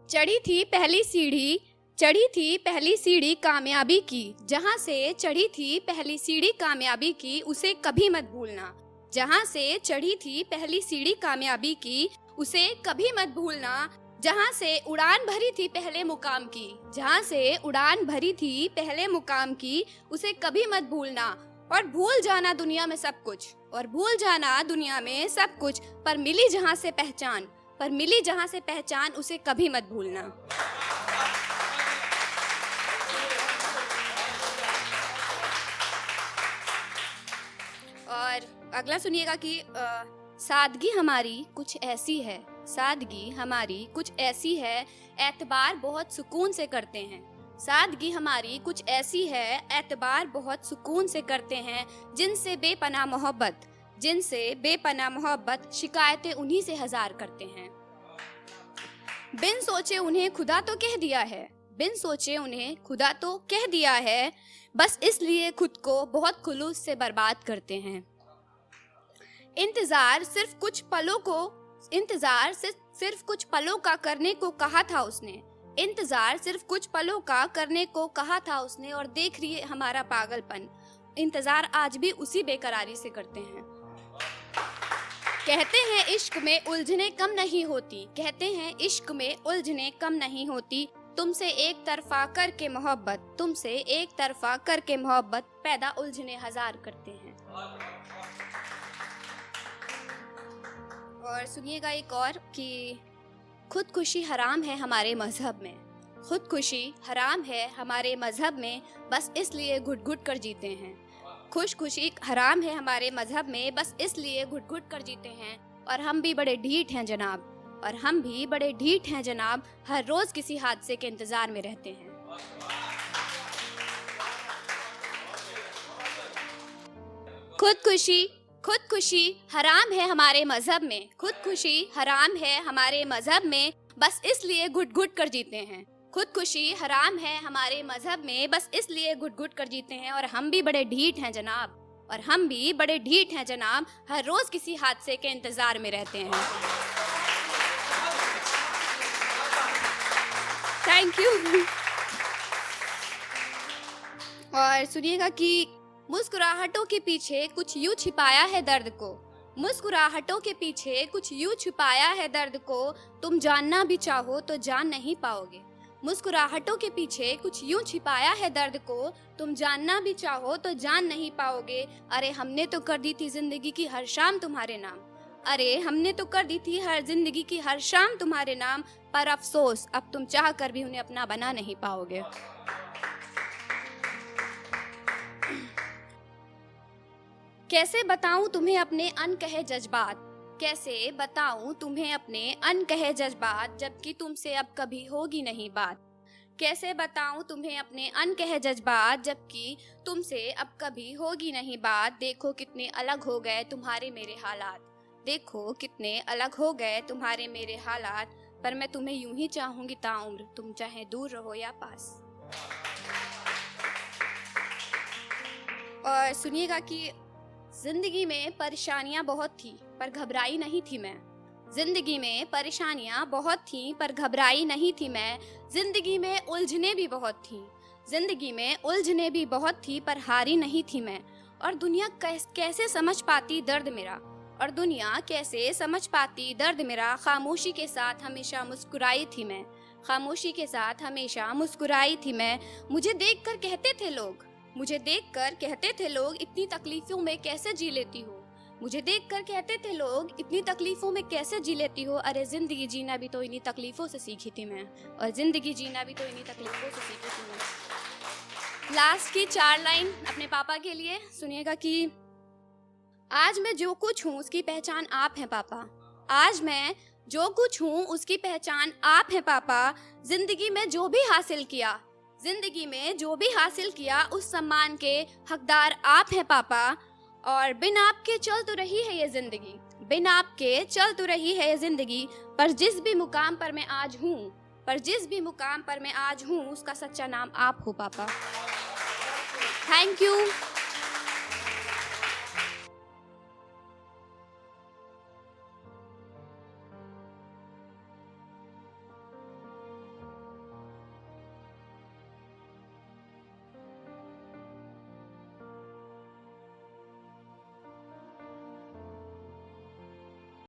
चढ़ी थी पहली सीढ़ी, चढ़ी थी पहली सीढ़ी कामयाबी की, जहाँ से चढ़ी थी पहली सीढ़ी कामयाबी की, उसे कभी मत भूलना। जहाँ से चढ़ी थी पहली सीढ़ी कामयाबी की, उसे कभी मत भूलना। जहाँ से उड़ान भरी थी पहले मुकाम की, जहाँ से उड़ान भरी थी पहले मुकाम की, उसे कभी मत भूलना। और भूल जाना दुनिया में सब कुछ, और भूल जाना दुनिया में सब कुछ, पर मिली जहाँ से पहचान, पर मिली जहाँ से पहचान, उसे कभी मत भूलना। और अगला सुनिएगा कि सादगी हमारी कुछ ऐसी है, सादगी हमारी कुछ ऐसी है, एतबार बहुत सुकून से करते हैं। सादगी हमारी कुछ ऐसी है, एतबार बहुत सुकून से करते हैं, जिनसे बेपनाह मोहब्बत, जिनसे बेपनाह मोहब्बत, शिकायतें उन्हीं से हजार करते हैं। बिन सोचे उन्हें खुदा तो कह दिया है, बिन सोचे उन्हें खुदा तो कह दिया है, बस इसलिए खुद को बहुत खुलूस से बर्बाद करते हैं। इंतजार सिर्फ कुछ पलों को, इंतजार सिर्फ कुछ पलों का करने को कहा था उसने, इंतजार सिर्फ कुछ पलों का करने को कहा था उसने, और देख रही है हमारा पागलपन, इंतजार आज भी उसी बेकरारी से करते हैं। कहते हैं इश्क में उलझने कम नहीं होती, कहते हैं इश्क में उलझने कम नहीं होती, तुमसे एक तरफा करके मोहब्बत, तुमसे एक तरफा करके मोहब्बत, पैदा उलझने हजार करते हैं। और सुनिएगा एक और कि खुदकुशी हराम है हमारे मजहब में, खुदकुशी हराम है हमारे मजहब में, बस इसलिए घुट घुट कर जीते हैं। खुदकुशी हराम है हमारे मजहब में, बस इसलिए घुट घुट कर जीते हैं। और हम भी बड़े ढीठ हैं जनाब, और हम भी बड़े ढीठ हैं जनाब, हर रोज किसी हादसे के इंतजार में रहते हैं। खुदकुशी खुदकुशी हराम है हमारे मजहब में, खुदकुशी हराम है हमारे मजहब में, बस इसलिए घुट घुट कर जीते हैं। खुदकुशी हराम है हमारे मजहब में, बस इसलिए घुट घुट कर जीते हैं। और हम भी बड़े ढीठ हैं जनाब, और हम भी बड़े ढीठ हैं जनाब, हर रोज किसी हादसे के इंतजार में रहते हैं। Thank you. और सुनिएगा कि मुस्कुराहटों के पीछे कुछ यूं छिपाया है दर्द को, मुस्कुराहटों के पीछे कुछ यूं छिपाया है दर्द को, तुम जानना भी चाहो तो जान नहीं पाओगे। मुस्कुराहटों के पीछे कुछ यूं छिपाया है दर्द को, तुम जानना भी चाहो तो जान नहीं पाओगे। अरे हमने तो कर दी थी जिंदगी की हर शाम तुम्हारे नाम, अरे हमने तो कर दी थी हर जिंदगी की हर शाम तुम्हारे नाम, पर अफसोस अब तुम चाह कर भी उन्हें अपना बना नहीं पाओगे। कैसे बताऊं तुम्हें अपने अनकहे जज्बात, कैसे बताऊं तुम्हें अपने अनकहे जज्बात, जबकि तुमसे अब कभी होगी नहीं बात। कैसे बताऊं तुम्हें अपने अनकहे जज्बात, जबकि तुमसे अब कभी होगी नहीं बात। देखो कितने अलग हो गए तुम्हारे मेरे हालात, देखो कितने अलग हो गए तुम्हारे मेरे हालात, पर मैं तुम्हें यूं ही चाहूंगी ताउम्र, तुम चाहे दूर रहो या पास। और सुनिएगा कि जिंदगी में परेशानियां बहुत थी पर घबराई नहीं थी मैं, जिंदगी में परेशानियां बहुत थी पर घबराई नहीं थी मैं। जिंदगी में उलझने भी बहुत थी, जिंदगी में उलझने भी बहुत थी, पर हारी नहीं थी मैं। और दुनिया कैसे समझ पाती दर्द मेरा, और दुनिया कैसे समझ पाती दर्द मेरा। खामोशी के साथ हमेशा मुस्कुराई थी मैं, खामोशी के साथ हमेशा मुस्कुराई थी मैं। मुझे देखकर कहते थे लोग, मुझे देखकर कहते थे लोग, इतनी तकलीफों में कैसे जी लेती हो। मुझे देखकर कहते थे लोग, इतनी तकलीफों में कैसे जी लेती हो। अरे जिंदगी जीना भी तो इन्हीं तकलीफों से सीखी थी मैं, और जिंदगी जीना भी तो इन्हीं तकलीफों से सीखी थी मैं। लास्ट की 4 लाइन अपने पापा के लिए सुनिएगा कि आज मैं जो कुछ हूँ उसकी पहचान आप हैं पापा, आज मैं जो कुछ हूँ उसकी पहचान आप हैं पापा। जिंदगी में जो भी हासिल किया, जिंदगी में जो भी हासिल किया, उस सम्मान के हकदार आप हैं पापा। और बिन आपके चल तो रही है ये जिंदगी, बिन आपके चल तो रही है ये जिंदगी, पर जिस भी मुकाम पर मैं आज हूँ, पर जिस भी मुकाम पर मैं आज हूँ, उसका सच्चा नाम आप हो पापा। Thank you.